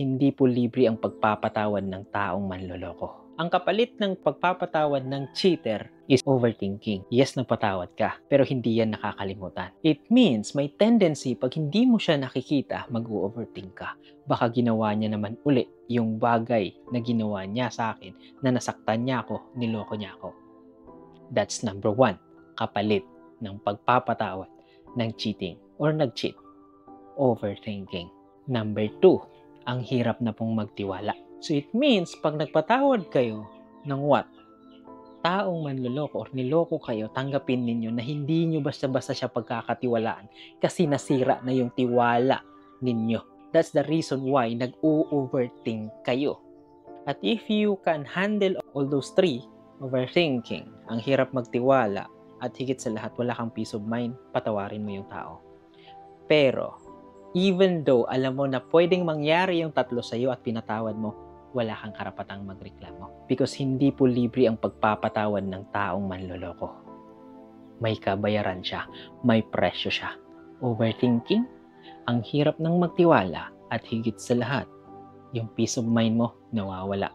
Hindi po libre ang pagpapatawad ng taong manloloko. Ang kapalit ng pagpapatawad ng cheater is overthinking. Yes, nagpatawad ka, pero hindi yan nakakalimutan. It means may tendency pag hindi mo siya nakikita, mag-overthink ka. Baka ginawa niya naman uli yung bagay na ginawa niya sa akin, na nasaktan niya ako, niloko niya ako. That's number 1, kapalit ng pagpapatawad ng cheating or nag-cheat. Overthinking. Number 2, ang hirap na pong magtiwala. So it means, pag nagpatawad kayo ng taong manloloko or niloko kayo, tanggapin ninyo na hindi nyo basta-basta siya pagkakatiwalaan kasi nasira na yung tiwala ninyo. That's the reason why nag-overthink kayo. At if you can handle all those 3, overthinking, ang hirap magtiwala, at higit sa lahat, wala kang peace of mind, patawarin mo yung tao. Pero, even though alam mo na pwedeng mangyari yung 3 sa'yo at pinatawad mo, wala kang karapatang magreklamo. Because hindi po libre ang pagpapatawad ng taong manloloko. May kabayaran siya, may presyo siya. Overthinking, ang hirap ng magtiwala, at higit sa lahat, yung peace of mind mo nawawala.